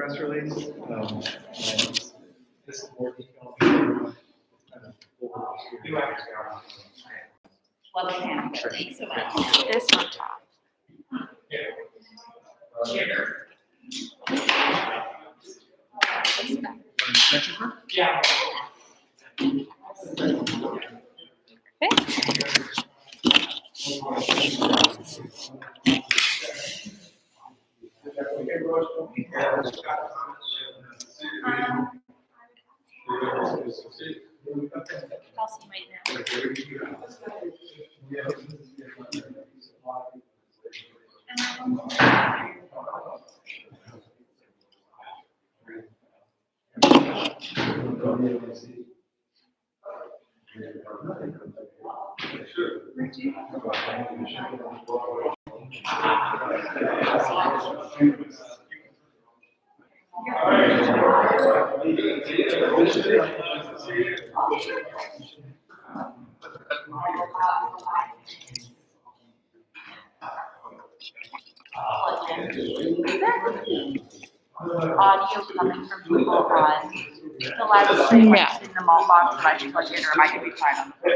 press release. And this is more detailed. Well, thanks so much. This one top. Yeah. I'll see right audio coming from people on the live stream, like in the malt box, that I should plug in, or am I gonna be fine on the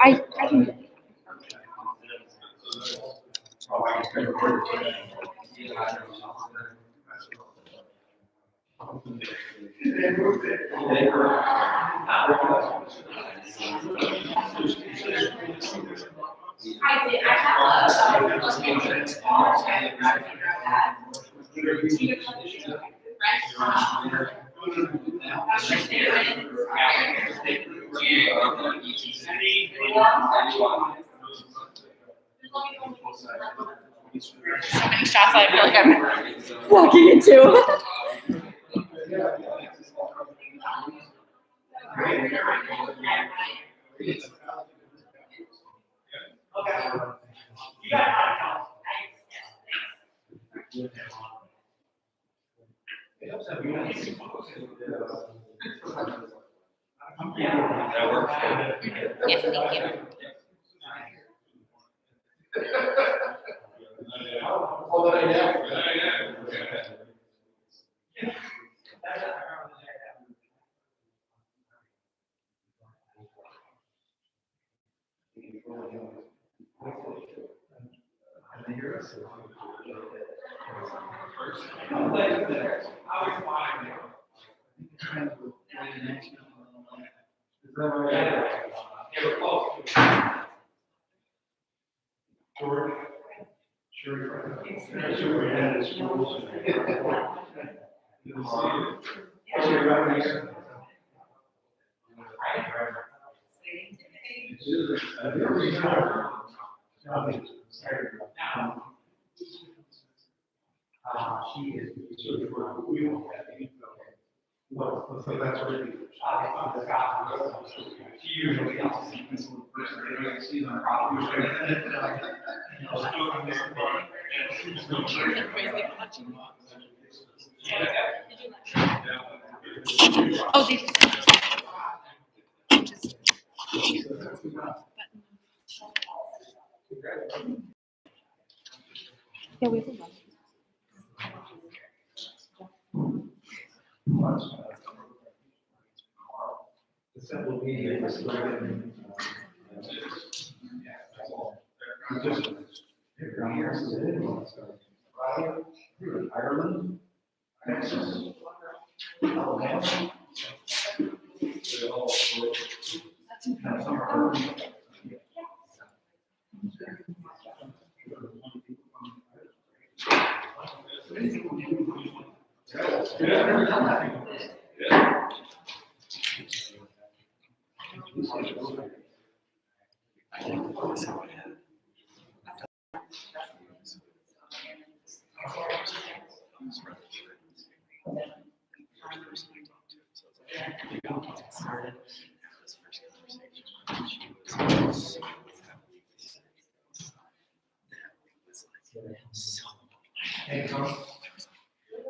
I can. I did. I have so many shots I feel like I'm walking into. Yes, thank you. So that's what it is. She usually also sees this one first, and she's on probably. Oh, did you? Yeah, we can. The simple meaning is Ireland, Texas, Alabama.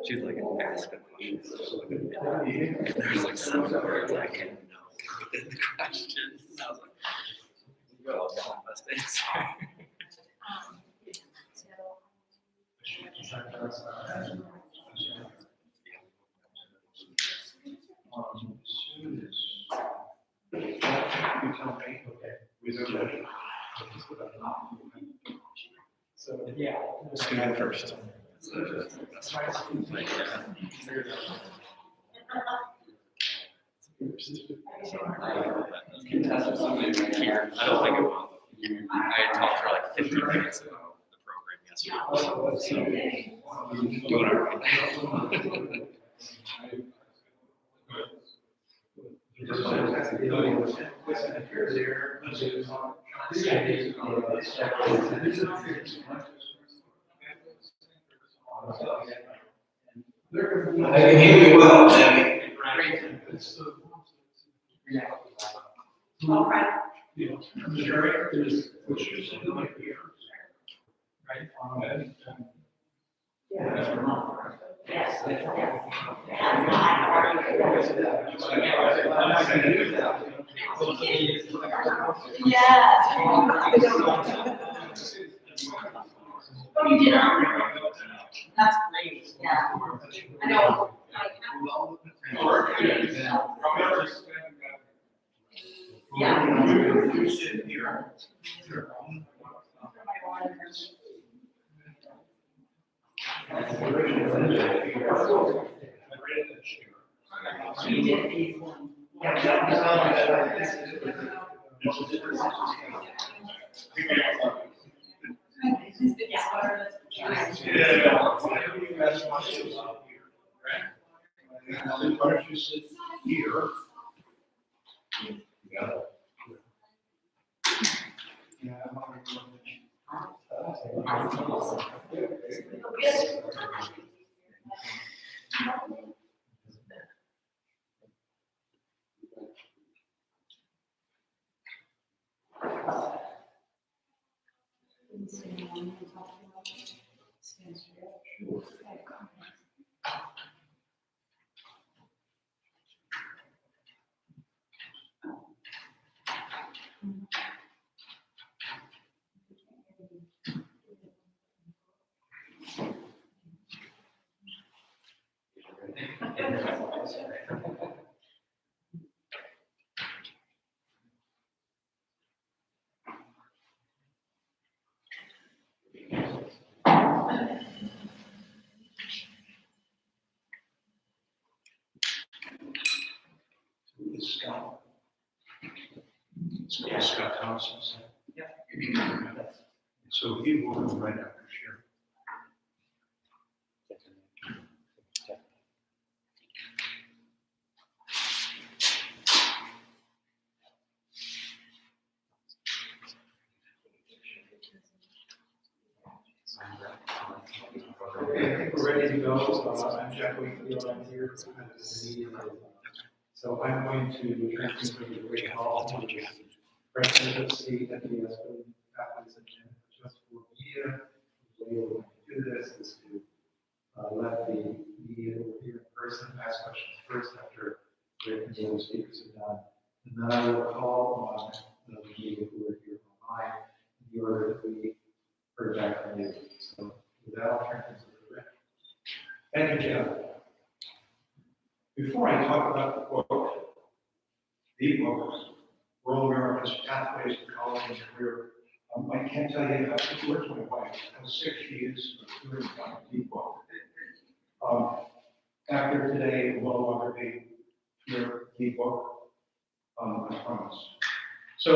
She'd like ask a question. There's like some words I can know within the questions. I was like, well, that's my best answer. As soon as. You tell me, okay, we are ready. So, yeah. Student first. Here, I don't think it will. I talked for like 50 minutes about the program yesterday, so doing all right. I can hear you well, Debbie. All right. Sure, there's, which is like here. Right? Yes. Oh, you did not? That's great, yeah. I know. Why don't you sit here? Scott. Scott Thompson. Yeah. So he will come right after Sharon. Okay, I think we're ready to go. I'm Jack Wakefield, I'm here at the meeting. So I'm going to transfer to the Great Hall. President of the CFES, faculty just for media, the way we're going to do this is to let the media over here in person ask questions first after the other speakers are done. And then I will call on the media who are here online in the order that we heard back from you. So with that, I'll turn things over to Rick. Thank you, Jeff. Before I talk about the book, Rural America's Pathways to College and Career, I can't tell you how it's worked my wife. I was 6 years of doing the book. After today, it will no longer be your book, I promise. So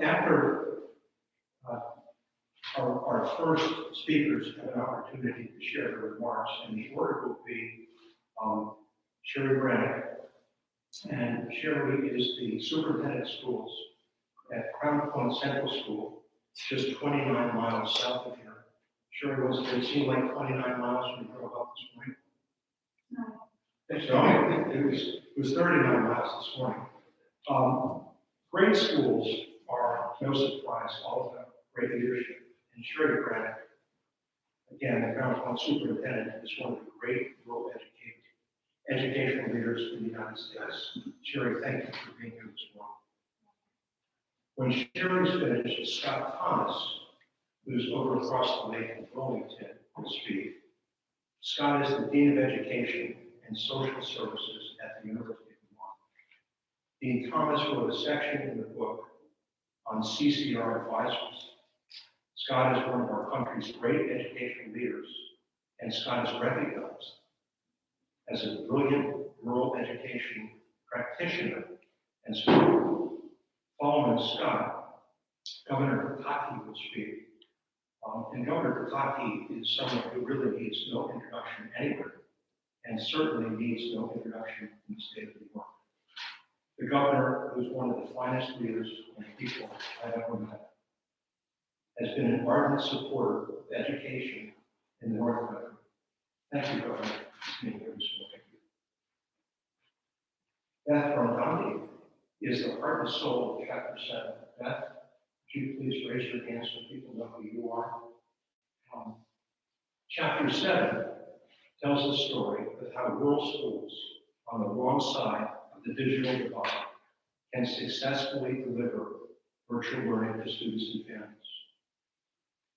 after our first speakers have an opportunity to share their remarks, and the order will be Sherry Brannick. And Sherry is the superintendent of schools at Crown Point Central School, just 29 miles south of here. Sherry, it seemed like 29 miles when you drove up this morning? No. It was 39 miles this morning. Great schools are, no surprise, all of them, great leadership. And Sherry Brannick, again, the Crown Point superintendent, is one of the great rural educational leaders in the United States. Sherry, thank you for being here this morning. When Sherry's finished, Scott Thomas, who's over across the lake in Wilmington, will speak. Scott is the Dean of Education and Social Services at the University of Vermont. Dean Thomas wrote a section in the book on CCR advisors. Scott is one of our country's great educational leaders, and Scott is recognized as a brilliant rural education practitioner and speaker. Following Scott, Governor Pataki will speak. And Governor Pataki is someone who really needs no introduction anywhere, and certainly needs no introduction in the state of New York. The governor, who is one of the finest leaders and people I've ever met, has been an ardent supporter of education in the North Country. Thank you, Governor. Thank you. Beth Rondani is the heart and soul of Chapter 7. Beth, would you please raise your hand so people know who you are? Chapter 7 tells the story of how rural schools on the wrong side of the digital divide can successfully deliver virtual learning to students and families.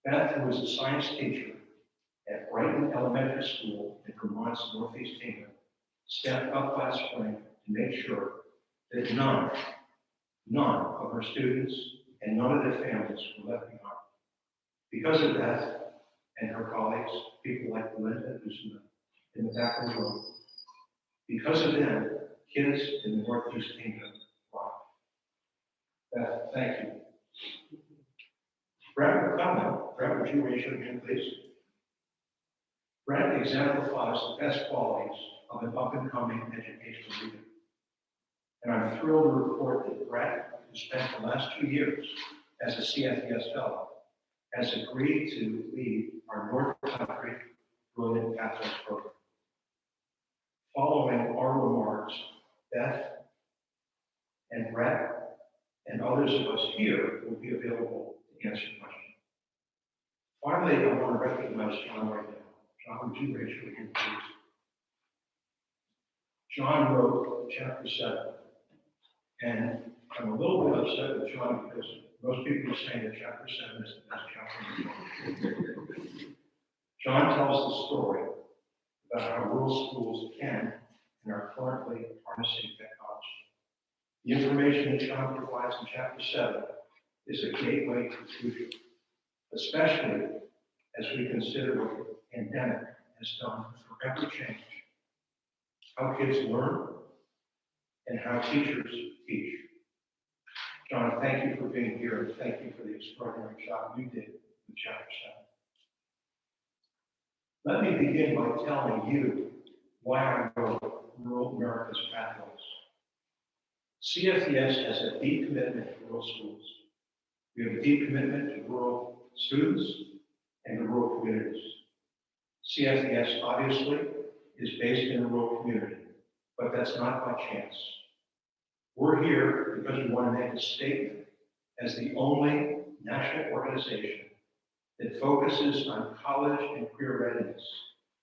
Beth, who is a science teacher at Brighton Elementary School in Vermont's Northeast Kingdom, stepped up last spring to make sure that none of her students and none of their families were left behind. Because of Beth and her colleagues, people like Belinda, who's in the back of the room, because of them, kids in the Northeast Kingdom thrive. Beth, thank you. Brett will comment. Brett, would you raise your hand, please? Brett exemplifies the best qualities of an up-and-coming educational leader. And I'm thrilled to report that Brett, who spent the last 2 years as a CFES fellow, has agreed to lead our North Country Brilliant Pathways program. Following our remarks, Beth and Brett and others of us here will be available to answer questions. Finally, I want to recognize John right now. John, would you raise your hand, please? John wrote Chapter 7, and I'm a little bit upset with John because most people are saying that Chapter 7 is the best chapter in the book. John tells the story about how rural schools can and are currently harnessing technology. The information that John provides in Chapter 7 is a gateway to the future, especially as we consider what the pandemic has done to forever change how kids learn and how teachers teach. John, thank you for being here, and thank you for the extraordinary job you did with Chapter 7. Let me begin by telling you why I wrote Rural America's Pathways. CFES has a deep commitment to rural schools. We have a deep commitment to rural students and to rural communities. CFES obviously is based in a rural community, but that's not by chance. We're here because we want to make a statement as the only national organization that focuses on college and career readiness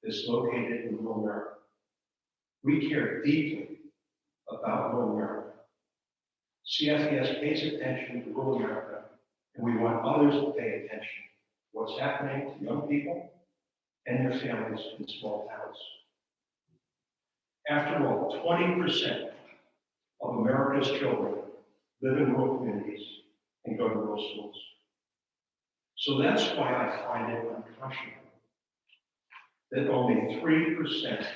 that's located in rural America. We care deeply about rural America. CFES pays attention to rural America, and we want others to pay attention to what's happening to young people and their families in small towns. After all, 20% of America's children live in rural communities and go to rural schools. So that's why I find it unconscionable that only 3%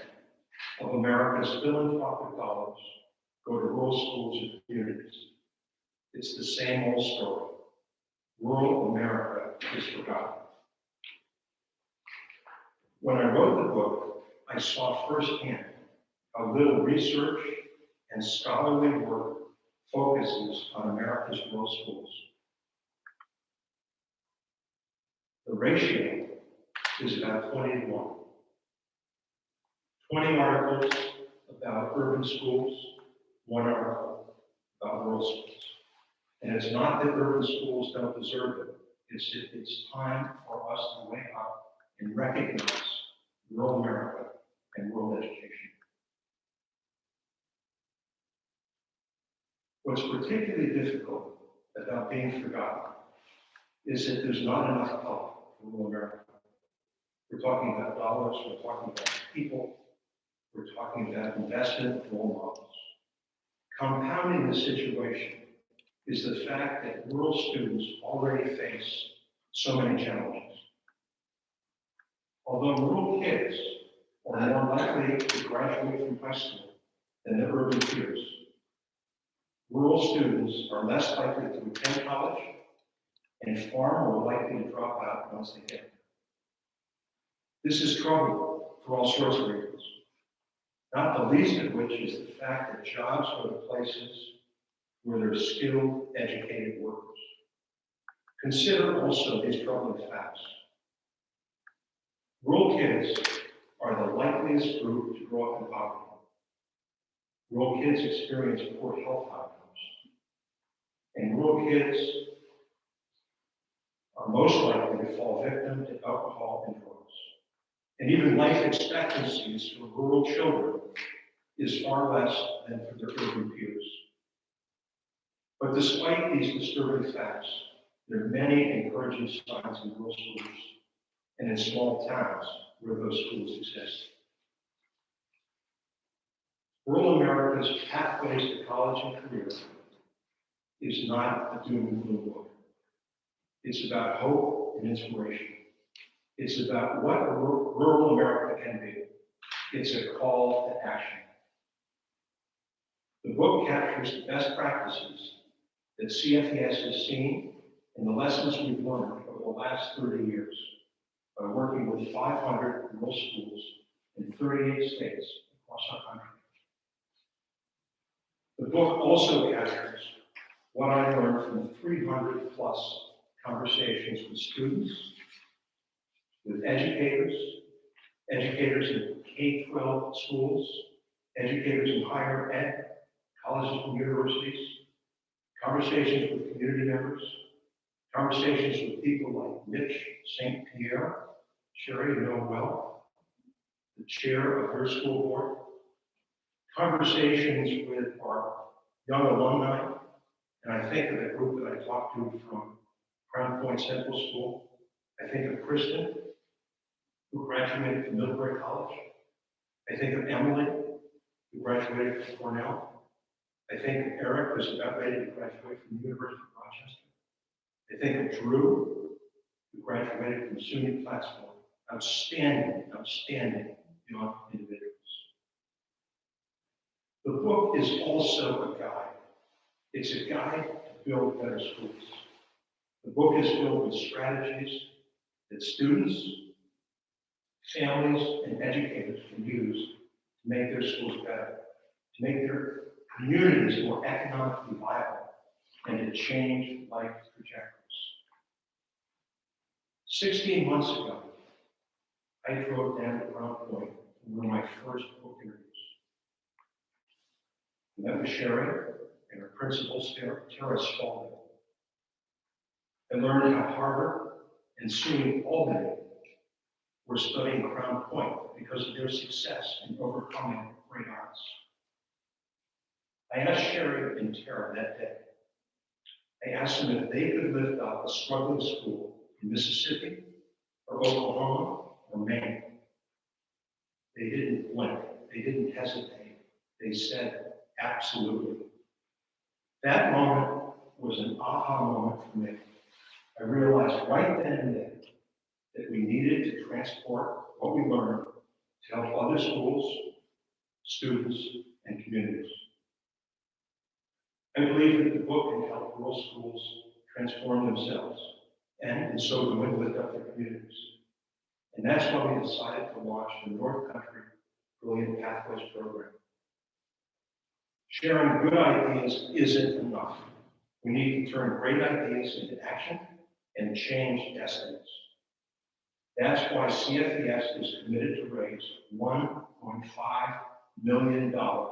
of America's philanthropic dollars go to rural schools and communities. It's the same old story. Rural America is forgotten. When I wrote the book, I saw firsthand how little research and scholarly work focuses on America's rural schools. The ratio is about 20 to 1. 20 articles about urban schools, 1 article about rural schools. And it's not that urban schools don't deserve it. It's time for us to wake up and recognize rural America and rural education. What's particularly difficult about being forgotten is that there's not enough help for rural America. We're talking about dollars, we're talking about people, we're talking about investment in role models. Compounding the situation is the fact that rural students already face so many challenges. Although rural kids are more likely to graduate from high school than their urban peers, rural students are less likely to attend college and far more likely to drop out once they get there. This is trouble for all sorts of reasons, not the least of which is the fact that jobs go to places where there are skilled, educated workers. Consider also these troubling facts. Rural kids are the likeliest group to grow up in poverty. Rural kids experience poor health outcomes. And rural kids are most likely to fall victim to alcohol and drugs. And even life expectancies for rural children is far less than for their urban peers. But despite these disturbing facts, there are many encouraging signs in rural schools and in small towns where those schools exist. Rural America's pathways to college and career is not a doom and gloom book. It's about hope and inspiration. It's about what rural America can be. It's a call to action. The book captures the best practices that CFES has seen and the lessons we've learned over the last 30 years by working with 500 rural schools in 38 states across our country. The book also captures what I learned from 300 plus conversations with students, with educators, educators in K-12 schools, educators in higher ed, colleges and universities, conversations with community members, conversations with people like Mitch St. Pierre, Sherry, you know well, the chair of her school board, conversations with our young alumni, and I think of the group that I talked to from Crown Point Central School. I think of Kristen, who graduated from Middlebury College. I think of Emily, who graduated from Cornell. I think of Eric, who's about ready to graduate from the University of Rochester. I think of Drew, who graduated from SUNY Plattsburgh. Outstanding young individuals. The book is also a guide. It's a guide to build better schools. The book is filled with strategies that students, families, and educators can use to make their schools better, to make their communities more economically viable, and to change life trajectories. 16 months ago, I drove down to Crown Point for one of my first book interviews. I met with Sherry and her principal, Tara Spalding. I learned how Harvard and SUNY Albany were studying Crown Point because of their success in overcoming great odds. I asked Sherry and Tara that day. I asked them if they could lift up a struggling school in Mississippi or Oklahoma or Maine. They didn't blink. They didn't hesitate. They said, absolutely. That moment was an aha moment for me. I realized right then and there that we needed to transport what we learned to help other schools, students, and communities. I believe that the book can help rural schools transform themselves and in so doing lift up their communities. And that's why we decided to launch the North Country Brilliant Pathways program. Sharing good ideas isn't enough. We need to turn great ideas into action and change destinies. That's why CFES is committed to raise $1.5 million to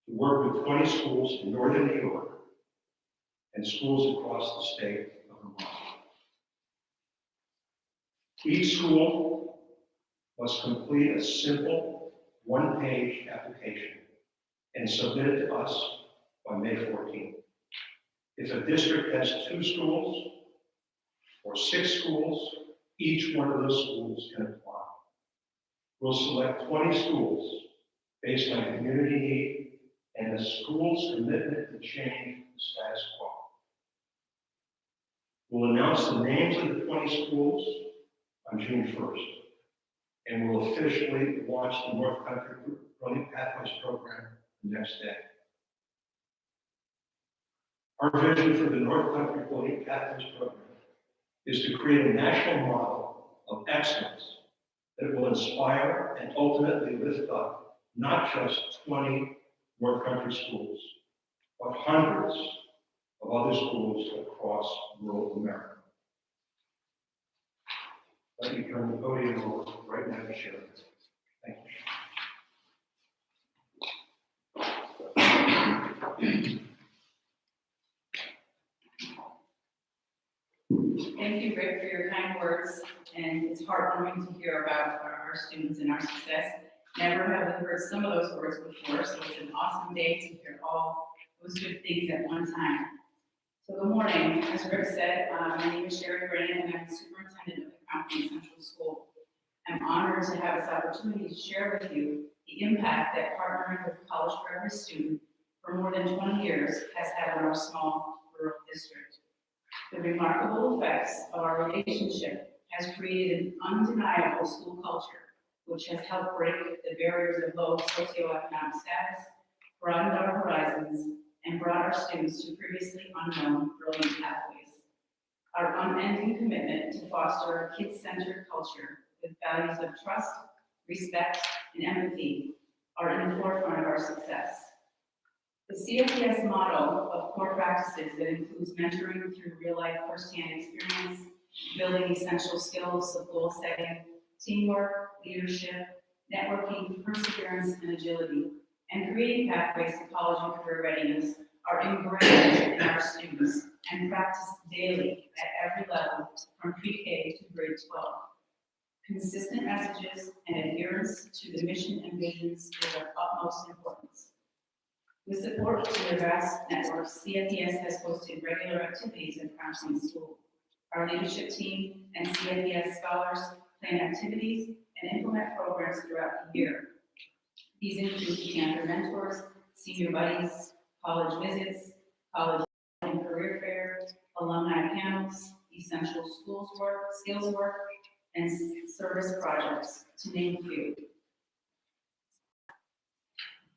work with 20 schools in northern New York and schools across the state of Vermont. Each school must complete a simple one-page application and submit it to us by May 14th. If a district has 2 schools or 6 schools, each one of those schools can apply. We'll select 20 schools based on community need and the school's commitment to change the status quo. We'll announce the names of the 20 schools on June 1st, and we'll officially launch the North Country Brilliant Pathways program the next day. Our vision for the North Country Brilliant Pathways program is to create a national model of excellence that will inspire and ultimately lift up not just 20 North Country schools, but hundreds of other schools across rural America. Let me turn the podium over right now to Sharon. Thank you. Thank you, Rick, for your kind words, and it's heartwarming to hear about our students and our success. Never have we heard some of those words before, so it's an awesome day to hear all those good things at one time. So good morning. As Rick said, my name is Sharon Brennan, and I'm the superintendent of the County Central School. I'm honored to have this opportunity to share with you the impact that partnering with College for Every Student for more than 20 years has had on our small rural district. The remarkable effects of our relationship has created an undeniable school culture, which has helped break the barriers of low socioeconomic status, broadened our horizons, and brought our students to previously unknown brilliant pathways. Our unending commitment to foster a kid-centered culture with values of trust, respect, and empathy are in the forefront of our success. The CFES model of core practices that includes mentoring through real-life firsthand experience, building essential skills of goal setting, teamwork, leadership, networking, perseverance, and agility, and creating pathways to college and career readiness are ingrained in our students and practiced daily at every level from pre-K to grade 12. Consistent messages and adherence to the mission and visions is of utmost importance. With support from their vast networks, CFES has hosted regular activities at Counseling School. Our leadership team and CFES scholars plan activities and implement programs throughout the year. These include Cancer Mentors, Senior Buddies, college visits, college and career fairs, alumni panels, essential skills work, and service projects, to name a few.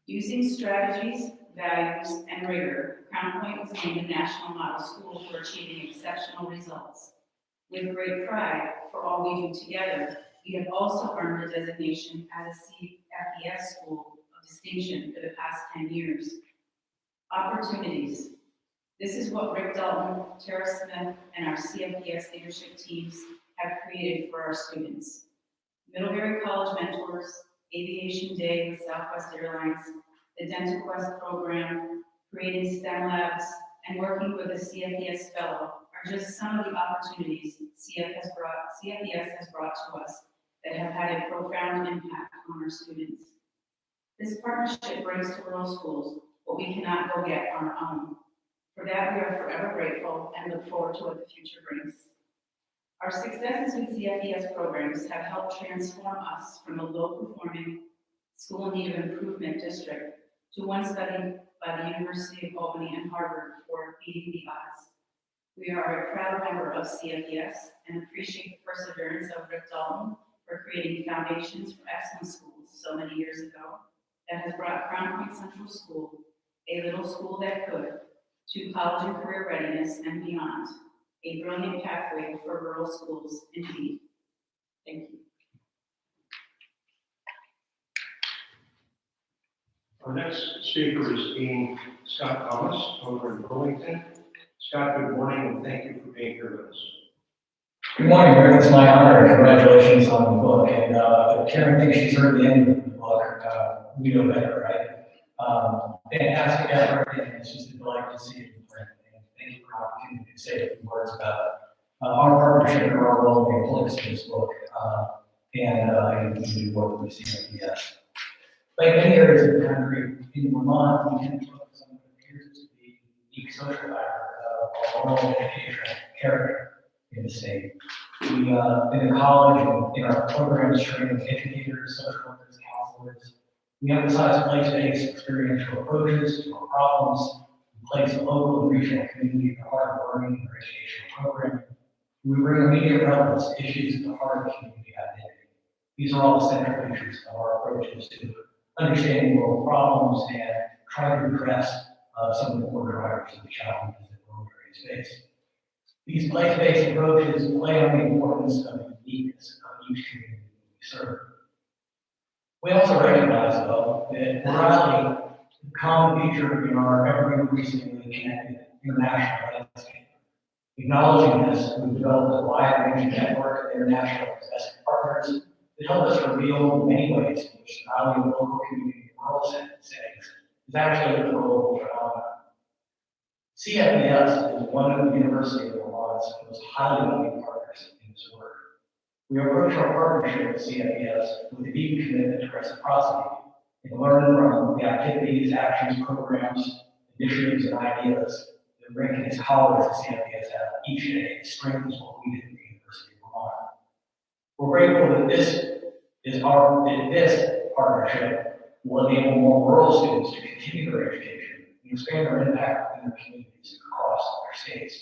Using strategies, values, and rigor, Crown Point was named a national model school for achieving exceptional results. With great pride for all we do together, we have also earned a designation as a CFES school of distinction for the past 10 years. Opportunities. This is what Rick Dalton, Tara Smith, and our CFES leadership teams have created for our students. Middlebury College Mentors, Aviation Day with Southwest Airlines, the Dental Quest program, creating STEM labs, and working with a CFES fellow are just some of the opportunities CFES has brought to us that have had a profound impact on our students. This partnership brings to rural schools what we cannot go get on our own. For that, we are forever grateful and look forward to what the future brings. Our successes with CFES programs have helped transform us from a low-performing, school in need of improvement district to one studied by the University of Albany and Harvard for beating the odds. We are a proud member of CFES and appreciate the perseverance of Rick Dalton for creating foundations for excellent schools so many years ago that has brought Crown Point Central School, a little school that could, to college and career readiness and beyond, a brilliant pathway for rural schools indeed. Thank you. Our next speaker is Dean Scott Thomas over in Burlington. Scott, good morning, and thank you for being here with us. Good morning, Rick. It's my honor. Congratulations on the book. And if Karen thinks she's heard the end of the book, we know better, right? Fantastic effort, and it's just a delight to see it in print. And thank you for the opportunity to say a few words about our partnership and our role in the importance of this book and the work we see at CFES. Like many areas of the country, in Vermont, we tend to focus on what appears to be unique social factor of oral education character in the state. We, in the college and in our programs, train educators, social workers, counselors, We emphasize place-based experiential approaches to our problems. We place the local and regional community at the heart of learning and educational programming. We bring immediate relevance to issues at the heart of community identity. These are all central features of our approaches to understanding world problems and trying to address some of the core drivers of the challenges that rural areas face. These place-based approaches play on the importance of the uniqueness of each community we serve. We also recognize, though, that morality is a common feature in our ever-increasingly connected international landscape. Acknowledging this, we've developed a wide-ranging network of international investment partners that help us reveal the many ways in which the value of local community and rural settings is actually a global phenomenon. CFES is one of the University of Vermont's most highly valued partners in this work. We approach our partnership with CFES with a deep commitment to reciprocity and learn from the activities, actions, programs, initiatives, and ideas that Rick and his colleagues at CFES have each day that strengthens what we do at the University of Vermont. We're grateful that this partnership will enable more rural students to continue their education and expand their impact in their communities across our states.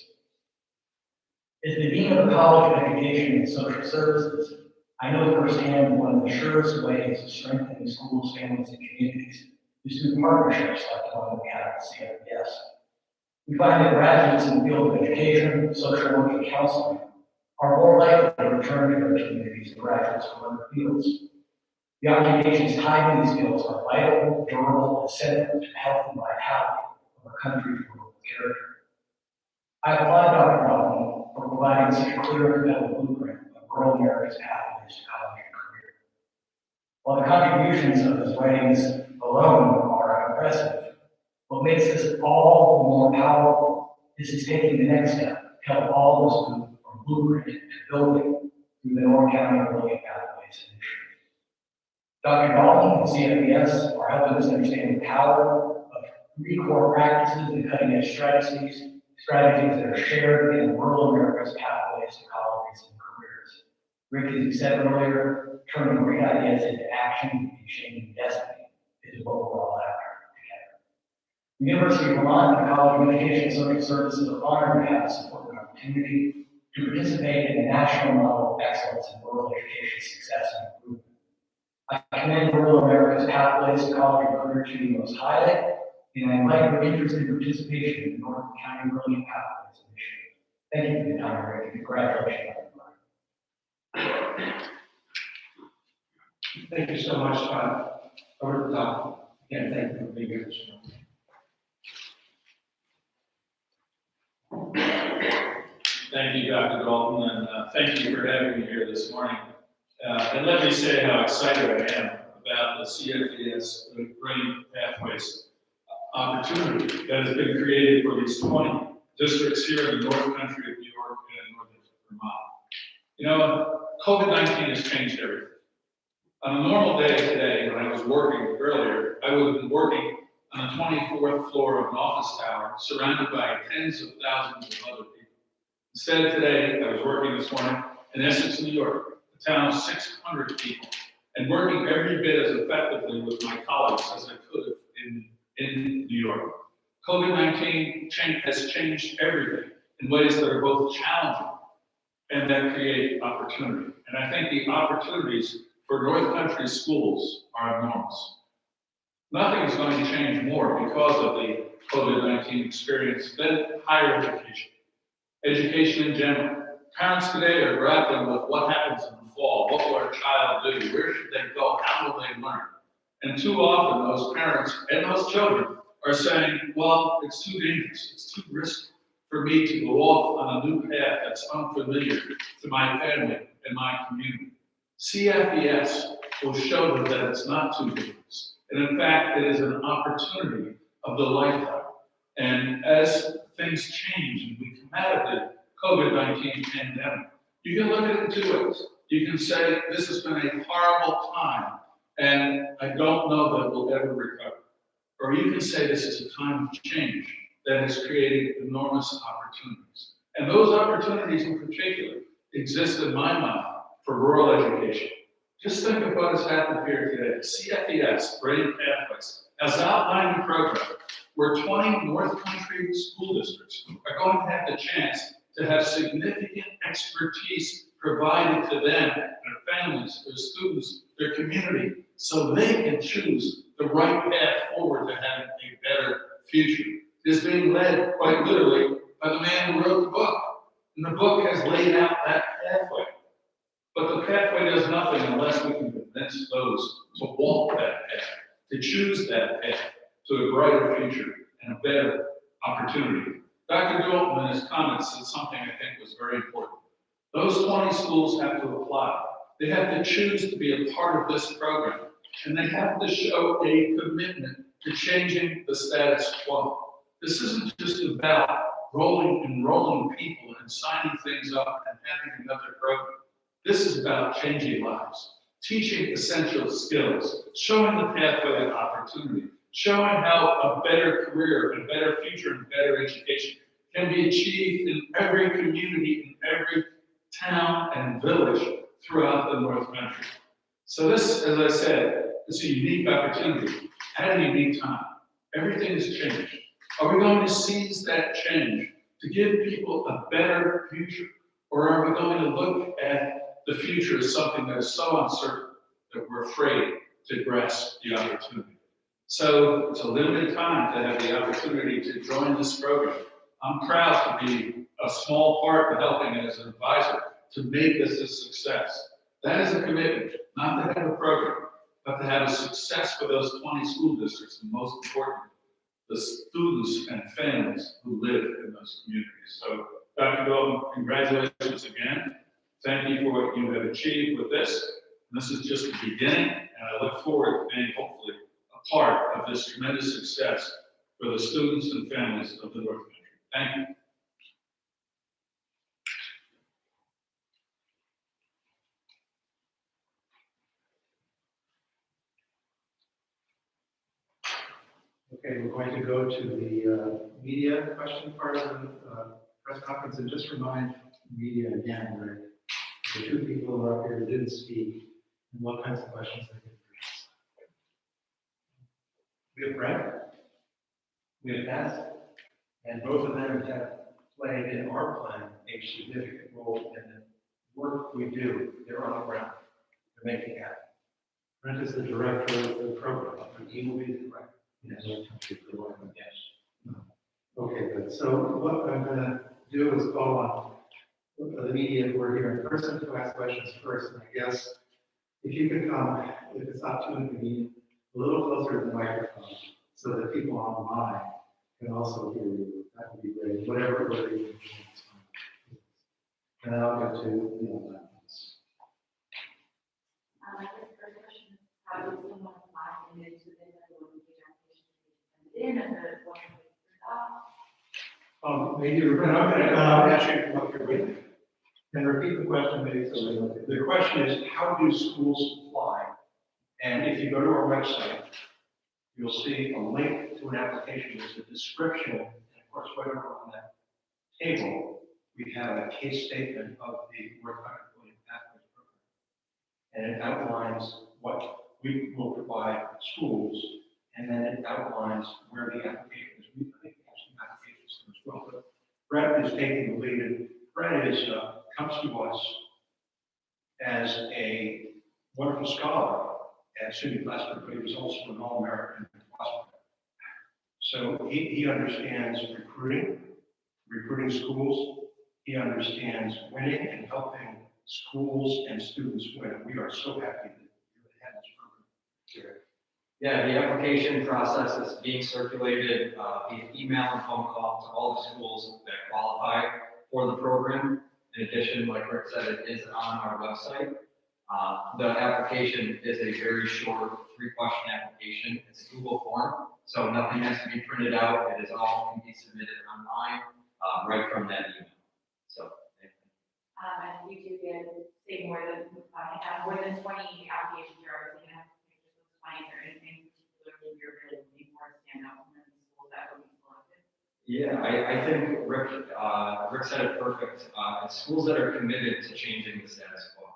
As the Dean of the College of Education and Social Services, I know firsthand one of the surest ways of strengthening schools, families, and communities is through partnerships like the one we have at CFES. We find that graduates in the field of education, social work, and counseling are more likely to return to their communities than graduates from other fields. The occupations tied to these fields are vital, durable, and central to the health and vitality of our country's rural character. I applaud Dr. Dalton for providing such a clear and compelling blueprint of rural America's pathways to college and career. While the contributions of his writings alone are impressive, what makes this all more powerful is his taking the next step to help all of us move from blueprint to building through the North County Early Pathways Initiative. Dr. Dalton and CFES are helping us understand the power of 3 core practices and cutting-edge strategies that are shared in rural America's pathways to colleges and careers. Rick, as you said earlier, turning great ideas into action and shaping destiny is what we're all after together. The University of Vermont and the College of Education and Social Services are honored to have this important opportunity to participate in the national model of excellence in rural education success and improvement. I commend rural America's pathways to college and career to you most highly, and I invite your interest in participation in the North County Early Pathways Initiative. Thank you for your time, Rick, and congratulations. Thank you so much, over the top. Again, thank you for being here this morning. Thank you, Dr. Dalton, and thank you for having me here this morning. And let me say how excited I am about the CFES, the Readiness Pathways opportunity that has been created for these 20 districts here in the North Country of New York and Northern Vermont. You know, COVID-19 has changed everything. On a normal day today, when I was working earlier, I would have been working on the 24th floor of an office tower surrounded by tens of thousands of other people. Instead, today, I was working this morning in Essex, New York, a town of 600 people, and working every bit as effectively with my colleagues as I could have in New York. COVID-19 has changed everything in ways that are both challenging and that create opportunity. And I think the opportunities for North Country schools are enormous. Nothing is going to change more because of the COVID-19 experience than higher education. Education in general. Parents today are grappling with what happens in the fall. What will our child do? Where should they go? How will they learn? And too often those parents and those children are saying, well, it's too dangerous, it's too risky for me to go off on a new path that's unfamiliar to my family and my community. CFES will show them that it's not too dangerous. And in fact, it is an opportunity of the lifetime. And as things change and we come out of the COVID-19 pandemic, you can look at it in 2 ways. You can say, this has been a horrible time, and I don't know that we'll ever recover. Or you can say this is a time of change that has created enormous opportunities. And those opportunities in particular exist in my mind for rural education. Just think of what has happened here today. CFES, Grading Pathways, has outlined a program where 20 North Country school districts are going to have the chance to have significant expertise provided to them, their families, their students, their community, so they can choose the right path forward to having a better future. It is being led, quite literally, by the man who wrote the book. And the book has laid out that pathway. But the pathway does nothing unless we can convince those to walk that path, to choose that path to a brighter future and a better opportunity. Dr. Dalton in his comments said something I think was very important. Those 20 schools have to apply. They have to choose to be a part of this program, and they have to show a commitment to changing the status quo. This isn't just about enrolling people and signing things up and having another program. This is about changing lives, teaching essential skills, showing the pathway of opportunity, showing how a better career, a better future, and better education can be achieved in every community, in every town and village throughout the North Country. So this, as I said, is a unique opportunity at a unique time. Everything has changed. Are we going to seize that change to give people a better future? Or are we going to look at the future as something that is so uncertain that we're afraid to grasp the opportunity? So it's a limited time to have the opportunity to join this program. I'm proud to be a small part of helping as an advisor to make this a success. That is a commitment, not to have a program, but to have a success for those 20 school districts, and most importantly, the students and families who live in those communities. So, Dr. Dalton, congratulations again. Thank you for what you have achieved with this. And this is just the beginning, and I look forward to being hopefully a part of this tremendous success for the students and families of the North Country. Thank you. Okay, we're going to go to the media question part of the press conference, and just remind media again that the two people who are up here who didn't speak and what kinds of questions they can address. We have Brett, we have Beth, and both of them have played in our plan a significant role in the work we do. They're on the ground, they're making it happen. Brent is the director of the program, and he will be the director. Yes. Yes. Okay, good. So what I'm going to do is call on the media who are here in person to ask questions first. And I guess if you could come, if it's not too inconvenient, a little closer to the microphone so that people online can also hear you. That would be great. Whatever you can. And then I'll get to the online ones. I guess the first question is, how does someone apply and then to the in and the one Maybe I'm going to ask you to come up here with me. And repeat the question, maybe. So The question is, how do schools apply? And if you go to our website, you'll see a link to an application. There's a description, and of course, right over on that table, we have a case statement of the North Country Pathways Program. And it outlines what we will provide schools, and then it outlines where the application is. We think we have some applications as well. But Brett is taking the lead, and Brett is comes to us as a wonderful scholar at SUNY Glasgow, but he was also an All-American at Glasgow. So he understands recruiting schools. He understands winning and helping schools and students win. We are so happy that you have this program here. Yeah, the application process is being circulated via email and phone call to all the schools that qualify for the program. In addition, like Rick said, it is on our website. The application is a very short 3-question application. It's a Google form, so nothing has to be printed out. It is all can be submitted online right from that email. So. and you do get, say, more than 20 applications here, I was thinking of pictures of 20, or anything particularly you're really looking for to stand out from the schools that would be selected? Yeah, I think Rick said it perfect. It's schools that are committed to changing the status quo.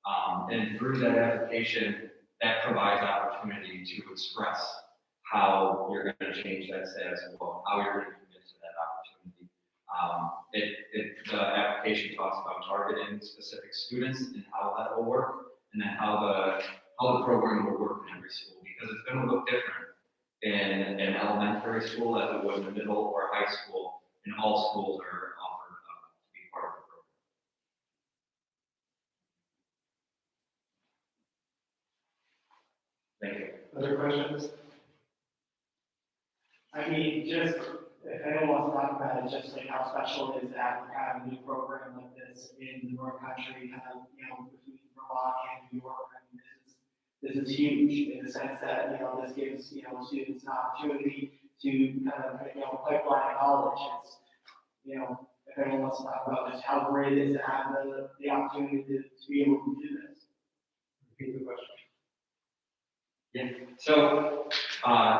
And through that application, that provides opportunity to express how you're going to change that status quo, how you're going to commit to that opportunity. The application talks about targeting specific students and how that will work, and then how the program will work in every school, because it's going to look different in an elementary school as it would in the middle or high school, and all schools are offered to be part of the program. Thank you. Other questions? I mean, just, if anyone wants to talk about it, just like how special is that we're having a new program like this in the North Country, between Vermont and New York. I mean, this is huge in the sense that, this gives, students an opportunity to kind of, pipeline college. It's, if anyone wants to talk about just how great it is to have the opportunity to be able to do this. Repeat the question. Yeah, so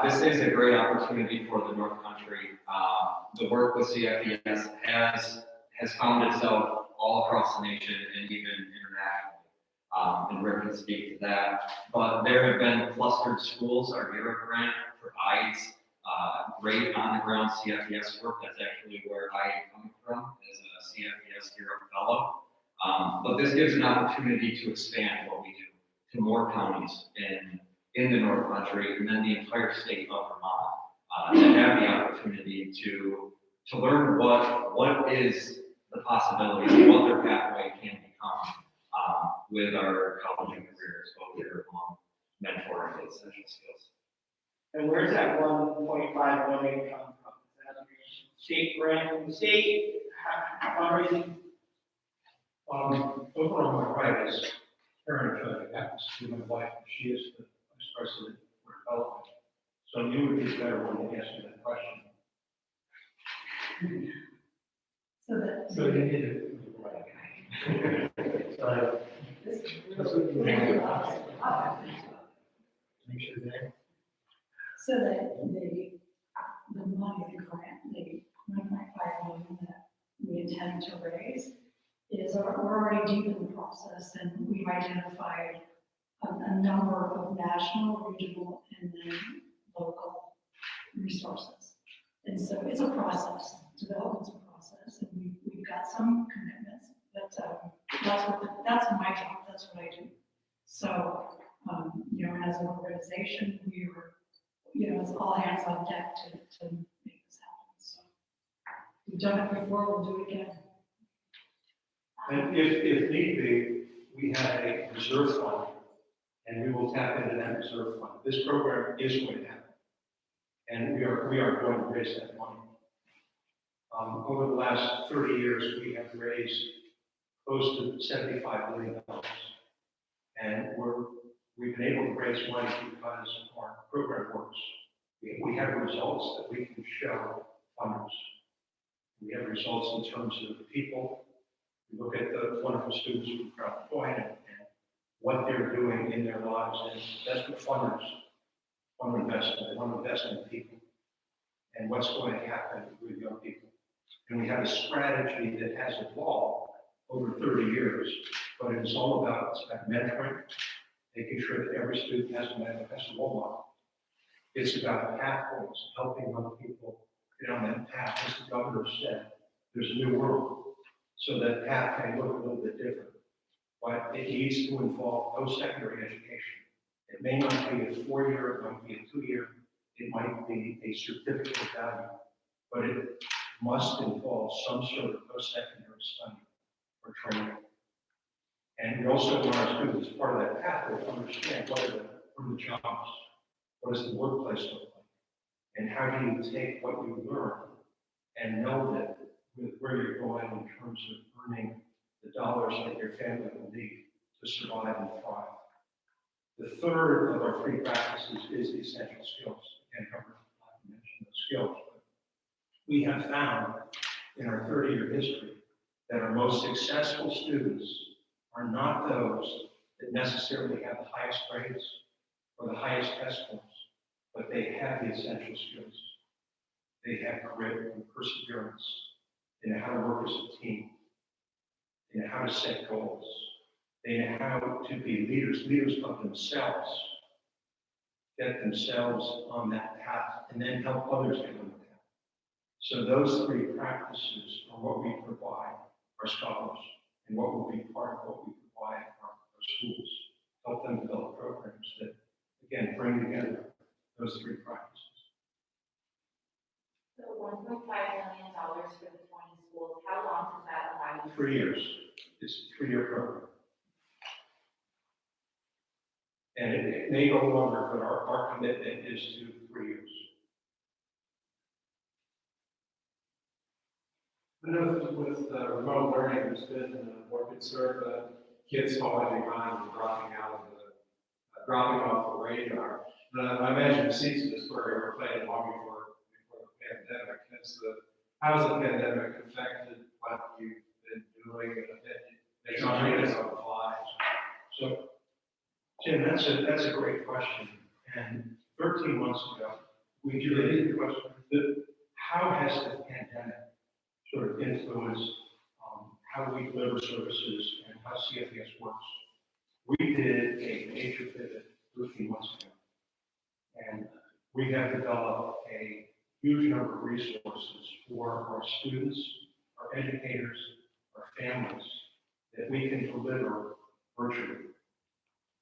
this is a great opportunity for the North Country. The work with CFES has found itself all across the nation and even internationally. And Rick can speak to that. But there have been clustered schools. Our ERA grant provides great on-the-ground CFES work. That's actually where I am coming from as a CFES ERA fellow. But this gives an opportunity to expand what we do to more counties in the North Country, and then the entire state of Vermont, to have the opportunity to learn what is the possibility, what their pathway can become with our college and careers, both year-long mentoring and essential skills. And where's that 1.5 million come from? Is that state grant from the state? Fundraising? Over on my right is Karen, who happens to be my wife. She is the vice president for development. So you would be better when you answer that question. So you need to. So. Make sure there. So that the money, the grant, the 1.5 million that we intend to raise we're already deep in the process, and we've identified a number of national, regional, and then local resources. And so it's a process, development's a process, and we've got some commitments, but that's my job, that's what I do. So, as an organization, it's all hands on deck to make this happen. So we've done it before, we'll do it again. And if need be, we have a reserve fund, and we will tap into that reserve fund. This program is going to happen, and we are going to raise that money. Over the last 30 years, we have raised close to $75 million, and we've been able to raise money because our program works. We have results that we can show funders. We have results in terms of the people. We look at the wonderful students from Crown Point and what they're doing in their lives, and that's what funders want to invest in. They want to invest in people and what's going to happen with young people. And we have a strategy that has evolved over 30 years, but it's all about mentoring, making sure that every student has a role model. It's about pathways, helping young people get on that path. As the governor said, there's a new world. So that path may look a little bit different, but it needs to involve post-secondary education. It may not be a 4-year, it might be a 2-year, it might be a certificate of value, but it must involve some sort of post-secondary study or training. And we also want our students, as part of that pathway, to understand what are the jobs, what does the workplace look like, and how do you take what you learn and know that with where you're going in terms of earning the dollars that your family will need to survive and thrive. The third of our free practices is the essential skills. Again, Governor mentioned those skills. But we have found in our 30-year history that our most successful students are not those that necessarily have the highest grades or the highest test scores, but they have the essential skills. They have grit and perseverance. They know how to work as a team. They know how to set goals. They know how to be leaders of themselves, get themselves on that path, and then help others get on the path. So those three practices are what we provide our scholars and what will be part of what we provide our schools. Help them develop programs that, again, bring together those three practices. So $1.5 million for the 20 schools, how long does that allow you? 3 years. It's a 3-year program. And it may go longer, but our commitment is to 3 years. I know with remote learning, there's been more concern about kids falling behind and dropping off the radar. I imagine the season is where you were playing long before the pandemic. How's the pandemic affected what you've been doing and making us on the fly? So, Tim, that's a great question. And 13 months ago, we did the question, how has the pandemic sort of influenced how we deliver services and how CFES works? We did a major pivot 13 months ago. And we have developed a huge number of resources for our students, our educators, our families, that we can deliver virtually.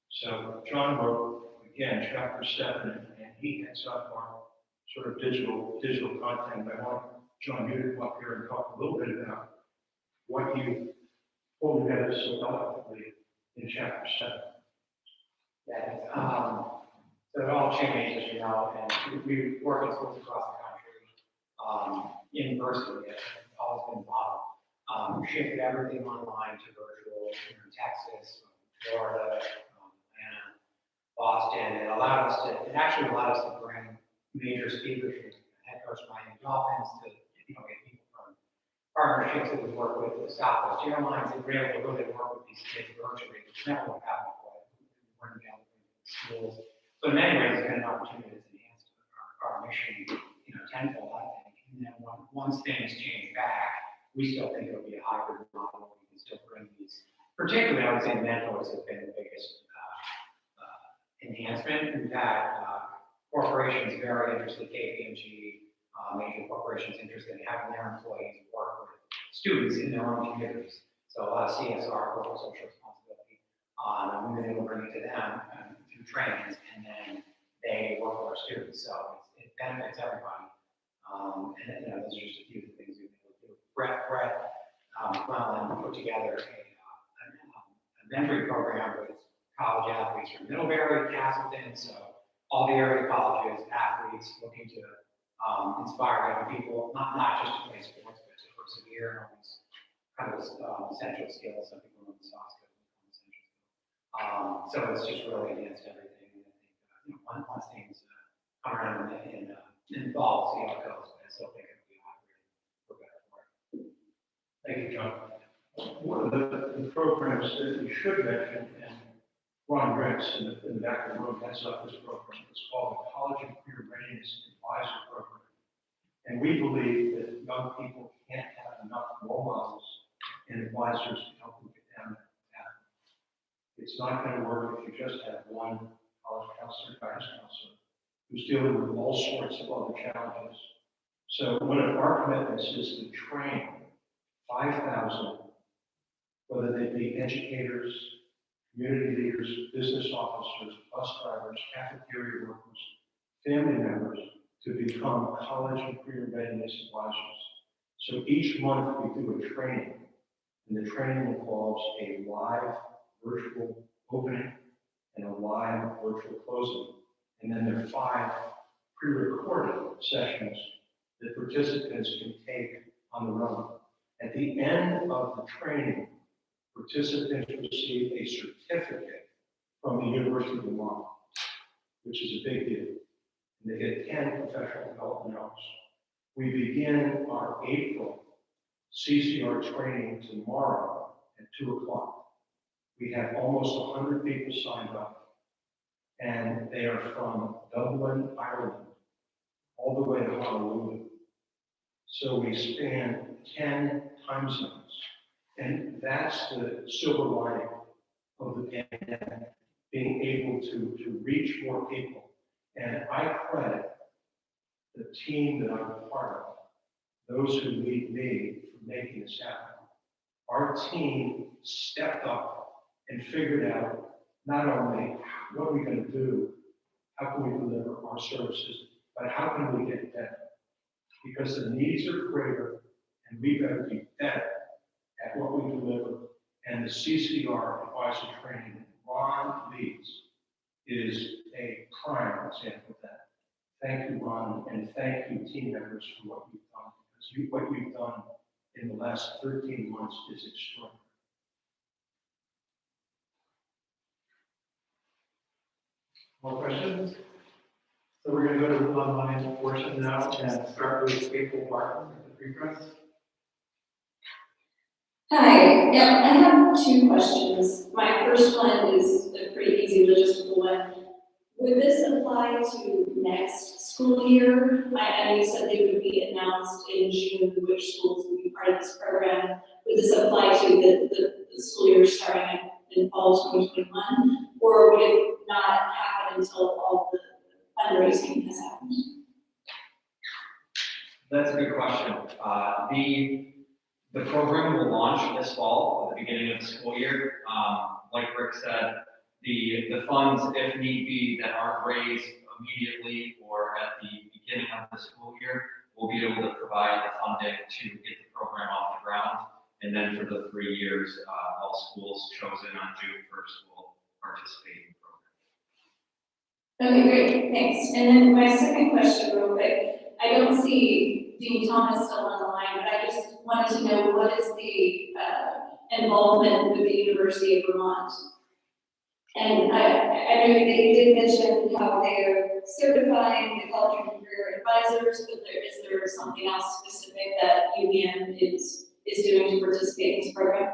So John wrote, again, chapter 7, and he heads up our sort of digital content. I want John, you to come up here and talk a little bit about what you pulled together so eloquently in chapter 7. Yeah, so it all changed, as you know, and we work in schools across the country. In person, it's always been modeled. Shifted everything online to virtual, Texas, Florida, Atlanta, Boston. It actually allowed us to bring major speakers from head coach Miami Dolphins to, get people from partnerships that we work with Southwest Airlines, and we're able to really work with these kids virtually, which never would have happened before. We weren't able to bring them to schools. So in many ways, it's been an opportunity that's enhanced our mission, tenfold, I think. And then once things change back, we still think it'll be a hybrid model. We can still bring these, particularly, I would say, mentors have been the biggest enhancement. We've had corporations very interested, KPMG, major corporations interested in having their employees work with students in their own communities. So a lot of CSR, corporate social responsibility, and we've been able to bring it to them through trainings, and then they work with our students. So it benefits everybody. And those are just a few of the things we've been able to do. Brett Cleland put together a mentoring program with college athletes from Middlebury, Castleton, so all the area colleges, athletes looking to inspire young people, not just to play sports, but to persevere on these kind of essential skills. Some people know the soft skills become essential skills. So it's just really against everything. And I think once things come around in fall, see how it goes. But I still think it'll be hybrid. We're better for it. Thank you, John. One of the programs that we should mention, and Ron Rex in the back of the room heads up this program. It's called the College and Career Readiness Advisor Program. And we believe that young people can't have enough role models and advisors to help them get down that path. It's not going to work if you just have one college counselor, guidance counselor, who's dealing with all sorts of other challenges. So one of our commitments is to train 5,000, whether they be educators, community leaders, business officers, bus drivers, cafeteria workers, family members, to become college and career readiness advisors. So each month we do a training, and the training involves a live virtual opening and a live virtual closing. And then there are 5 pre-recorded sessions that participants can take on their own. At the end of the training, participants receive a certificate from the University of Vermont, which is a big deal. And they get 10 professional development hours. We begin our April CCR training tomorrow at 2 o'clock. We have almost 100 people signed up, and they are from Dublin, Ireland, all the way to Honolulu. So we span 10 time zones. And that's the silver lining of the pandemic, being able to reach more people. And I credit the team that I'm a part of, those who lead me for making this happen. Our team stepped up and figured out not only what are we going to do, how can we deliver our services, but how can we get better? Because the needs are greater, and we better be better at what we deliver. And the CCR advisor training that Ron leads is a prime example of that. Thank you, Ron, and thank you, team members, for what you've done. Because what you've done in the last 13 months is extraordinary. More questions? So we're going to go to the online portion now and start with April Martin at the pre-press. Hi, yeah, I have two questions. My first one is a pretty easy logistical one. Would this apply to next school year? I know you said they would be announced in June, which schools would be part of this program. Would this apply to the school year starting in fall 2021? Or would it not happen until all the fundraising has happened? That's a good question. The program will launch this fall at the beginning of the school year. Like Rick said, the funds, if need be, that aren't raised immediately or at the beginning of the school year, we'll be able to provide the funding to get the program off the ground. And then for the 3 years, all schools chosen on June 1st will participate in the program. Okay, great, thanks. And then my second question real quick, I don't see Dean Thomas still on the line, but I just wanted to know what is the involvement with the University of Vermont? And I know that you did mention how they're certifying the college and career advisors, but is there something else specific that UVM is doing to participate in this program?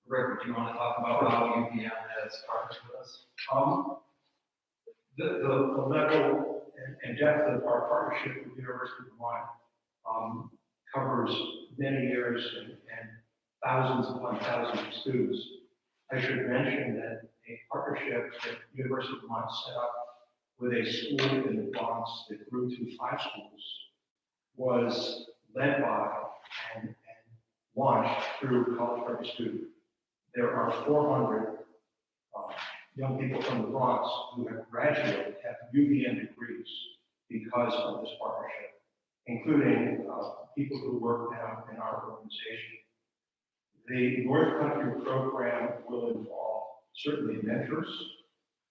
Rick, do you want to talk about how UVM has partnered with us? The level and depth of our partnership with the University of Vermont covers many years and thousands upon thousands of students. I should mention that a partnership that the University of Vermont set up with a school in the Bronx that grew to 5 schools was led by and launched through College for Every Student. There are 400 young people from the Bronx who have graduated, have UVM degrees because of this partnership, including people who work now in our organization. The North Country program will involve certainly mentors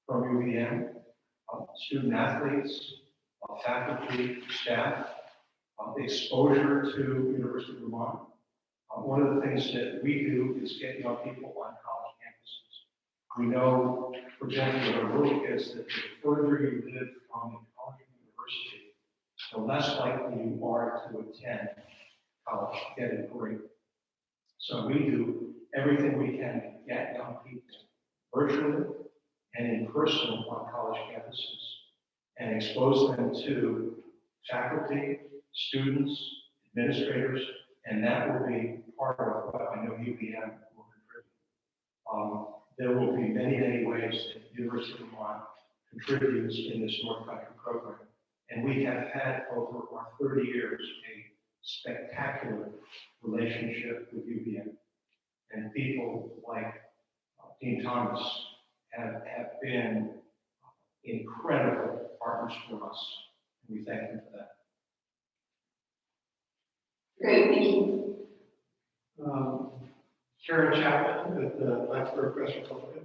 from UVM, student athletes, faculty, staff, exposure to University of Vermont. One of the things that we do is get young people on college campuses. We know, for example, with our rural kids, that the further you live from a college or university, the less likely you are to attend college, get a degree. So we do everything we can to get young people virtually and in person on college campuses and expose them to faculty, students, administrators, and that will be part of what I know UVM will contribute. There will be many, many ways that the University of Vermont contributes in this North Country program. And we have had over our 30 years a spectacular relationship with UVM. And people like Dean Thomas have been incredible partners for us. And we thank them for that. Great, thank you. Karen Chapman at the Blacksburg Press Republican.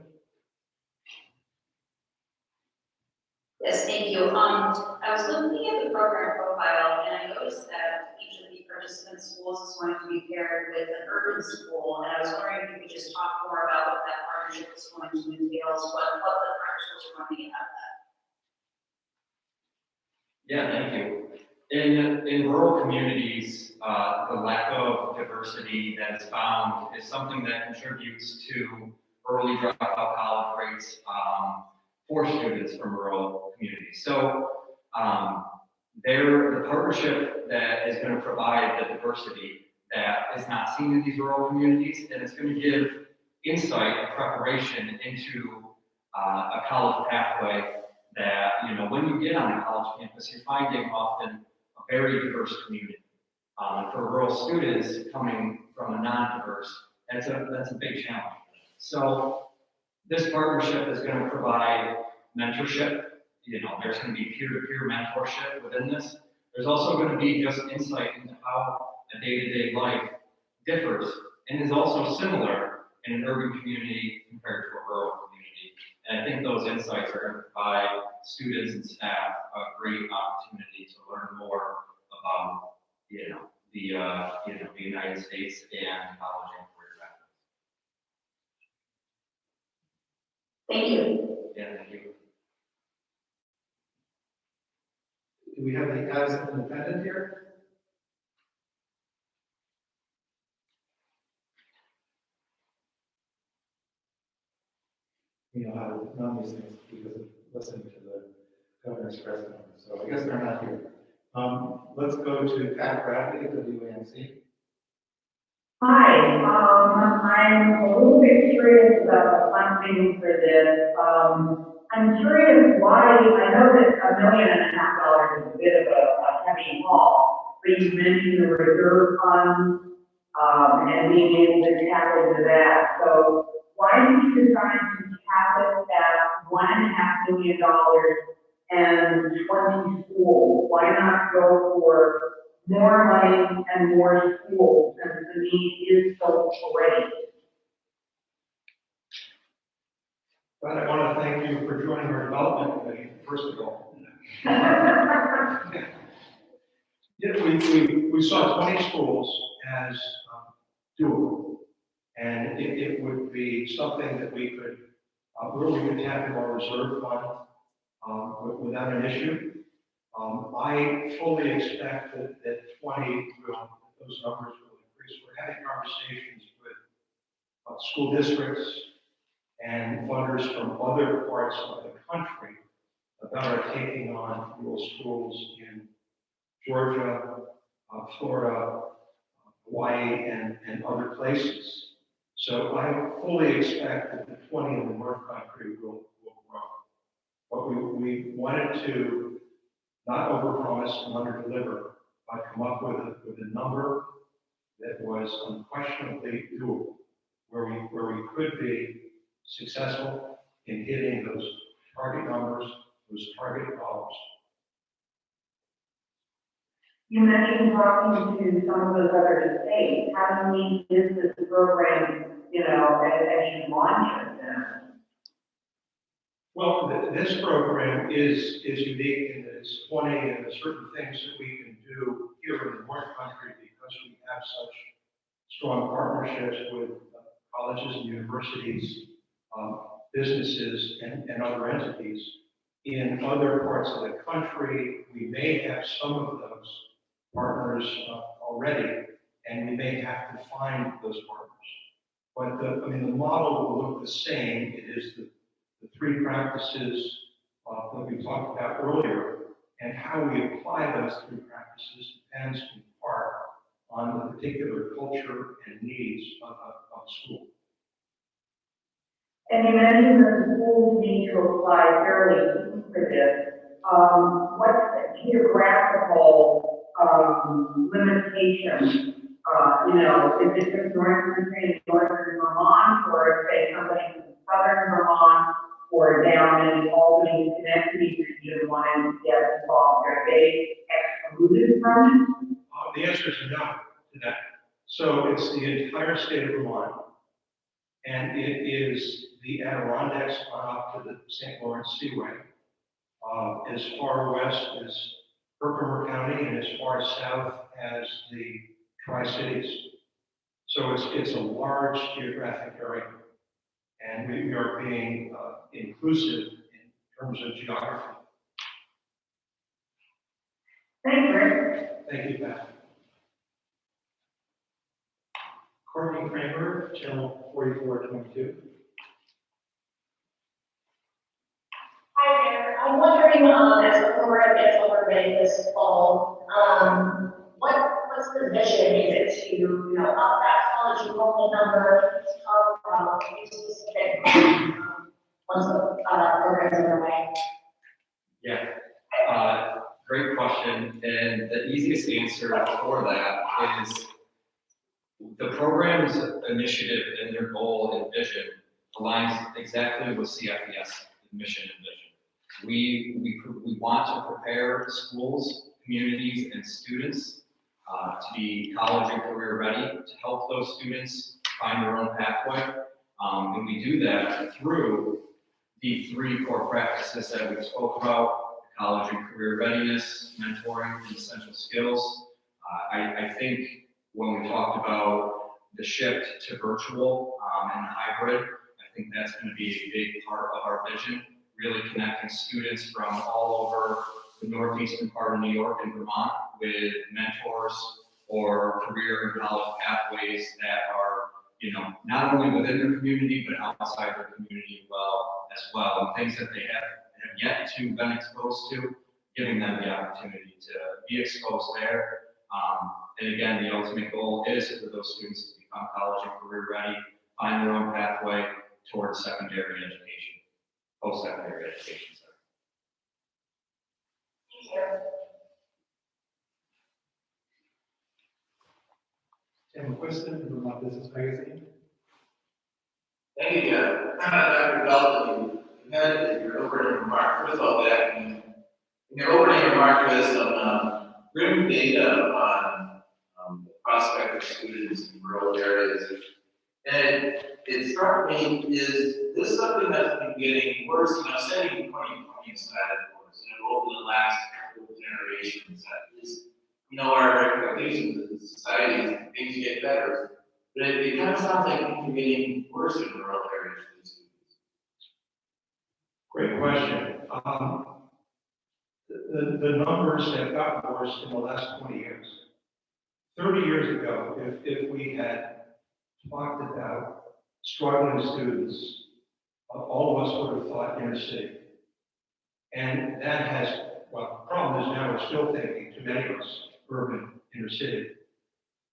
Yes, thank you. I was looking at the program profile and I noticed that each of the participant schools is going to be paired with an urban school. And I was wondering if you could just talk more about what that partnership is going to entail, what the partner schools are going to be about that. Yeah, thank you. In rural communities, the lack of diversity that is found is something that contributes to early dropout college rates for students from rural communities. So the partnership that is going to provide the diversity that is not seen in these rural communities, and it's going to give insight and preparation into a college pathway that, you know, when you get on a college campus, you're finding often a very diverse community. For rural students coming from a non-diverse, that's a big challenge. So this partnership is going to provide mentorship. You know, there's going to be peer-to-peer mentorship within this. There's also going to be just insight into how a day-to-day life differs and is also similar in an urban community compared to a rural community. And I think those insights are going to provide students and staff a great opportunity to learn more about, the United States and college and career pathways. Thank you. Yeah, thank you. Do we have the as independent here? You know how to know these things because of listening to the governor's press conference, so I guess they're not here. Let's go to Pat Bradley at WNC. Hi, I'm a little bit curious about the funding for this. I'm curious why, I know that $1.5 million is a bit of a heavy haul, but you mentioned the reserve fund, and being able to tap into that. So why did you decide to cap it at $1.5 million and 20 schools? Why not go for more money and more schools, since the need is so great? But I want to thank you for joining our development committee, first of all. Yeah, we saw 20 schools as doable, and it would be something that we could, where we could tap into our reserve fund without an issue. I fully expect that 20 those numbers will increase. We're having conversations with school districts and funders from other parts of the country about our taking on rural schools in Georgia, Florida, Hawaii, and other places. So I fully expect that the 20 in the North Country will grow. But we wanted to not overpromise and underdeliver, but come up with a number that was unquestionably doable, where we could be successful in hitting those target numbers, those target dollars. You mentioned talking to some of those other states. How do you mean is this program, as you launch it then? Well, this program is unique in that it's 20 and there's certain things that we can do here in the North Country because we have such strong partnerships with colleges and universities, businesses, and other entities. In other parts of the country, we may have some of those partners already, and we may have to find those partners. But the model will look the same. It is the three practices that we talked about earlier, and how we apply those three practices depends in part on the particular culture and needs of school. And you mentioned that the schools need to apply fairly soon for this. What's the geographical limitation? Is it just northern Vermont, or say somebody from southern Vermont, or down in Albany, Connecticut, region wanting to get involved? Are they excluded from it? The answer is no to that. So it's the entire state of Vermont, and it is the Adirondacks on up to the St. Lawrence Seaway, as far west as Herkimer County, and as far south as the Tri-Cities. So it's a large geographic area, and we are being inclusive in terms of geography. Thank you, Rick. Thank you, Pat. Courtney Kramer, channel 4422. Hi there. I'm wondering, as the program gets underway this fall, what's the vision? Is it to, up that college enrollment number of specific once the program's underway? Yeah, great question, and the easiest answer for that is the program's initiative and their goal and vision aligns exactly with CFES mission and vision. We want to prepare schools, communities, and students to be college and career ready, to help those students find their own pathway. And we do that through the 3 core practices that we spoke about: college and career readiness, mentoring, and essential skills. I think when we talked about the shift to virtual and hybrid, I think that's going to be a big part of our vision, really connecting students from all over the northeastern part of New York and Vermont with mentors or career and college pathways that are, not only within their community, but outside their community as well, and things that they have yet to been exposed to, giving them the opportunity to be exposed there. And again, the ultimate goal is for those students to become college and career ready, find their own pathway towards secondary education, post-secondary education. Thank you. Tim Quiston, Vermont Business Magazine. Thank you, Jeff. Dr. Dalton, you had your opening remark. First of all, that in your opening remark, you had some grim data on the prospect of students in rural areas. And it struck me, is this something that's been getting worse? Setting 2020 aside, of course, over the last couple of generations, that is, our expectations as a society, things get better. But it kind of sounds like things are getting worse in rural areas for these students. Great question. The numbers have gotten worse in the last 20 years. 30 years ago, if we had talked about struggling students, all of us would have thought inner city. And that has, the problem is now we're still thinking, too many of us, urban inner city.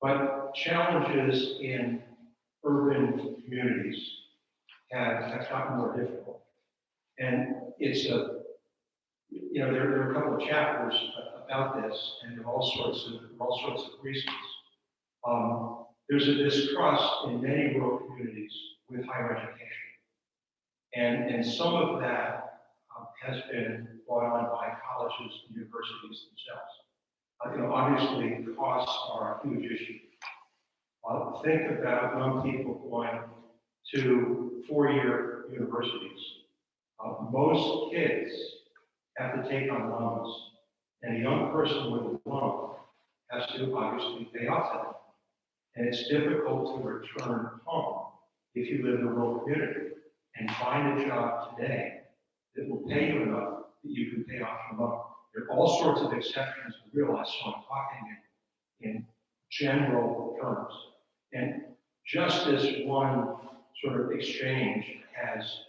But challenges in urban communities have gotten more difficult. And it's there are a couple of chapters about this, and there are all sorts of reasons. There's a distrust in many rural communities with higher education. And some of that has been brought on by colleges and universities themselves. Obviously, costs are a huge issue. Think about young people going to 4-year universities. Most kids have to take on loans, and a young person with a loan has to obviously pay off that loan. And it's difficult to return home if you live in a rural community and find a job today that will pay you enough that you can pay off your loan. There are all sorts of exceptions to realize, so I'm talking in general terms. And just as one sort of exchange has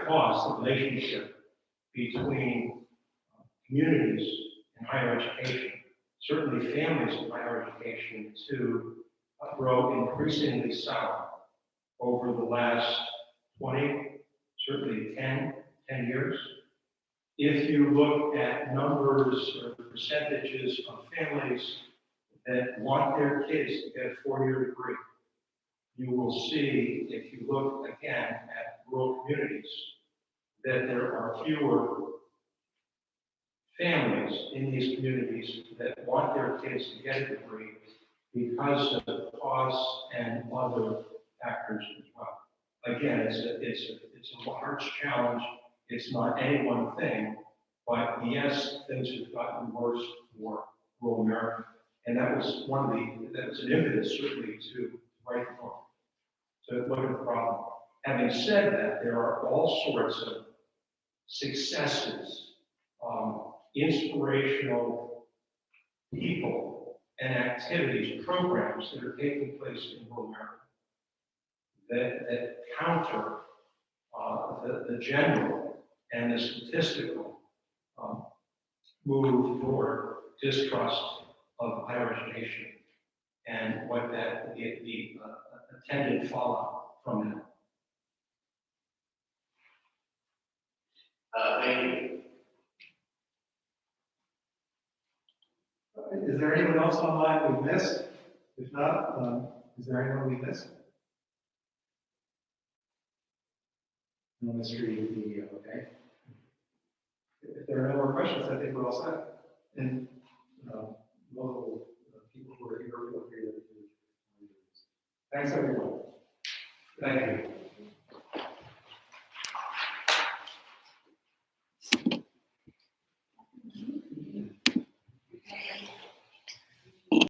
caused the relationship between communities and higher education, certainly families in higher education, to grow increasingly sour over the last 20, certainly 10 years. If you look at numbers or percentages of families that want their kids to get a 4-year degree, you will see, if you look again at rural communities, that there are fewer families in these communities that want their kids to get a degree because of costs and other factors as well. Again, it's a large challenge. It's not any one thing, but yes, things have gotten worse for rural America. And that was an impetus certainly to write the book, to look at the problem. Having said that, there are all sorts of successes, inspirational people and activities, programs that are taking place in rural America that counter the general and the statistical move toward distrust of higher education. and what the attendant fallout from that. Thank you. Is there anyone else online we missed? If not, is there anyone we missed? No mystery would be okay. If there are no more questions, I think we're all set. And local people who are here feel free to. Thanks, everyone. Thank you.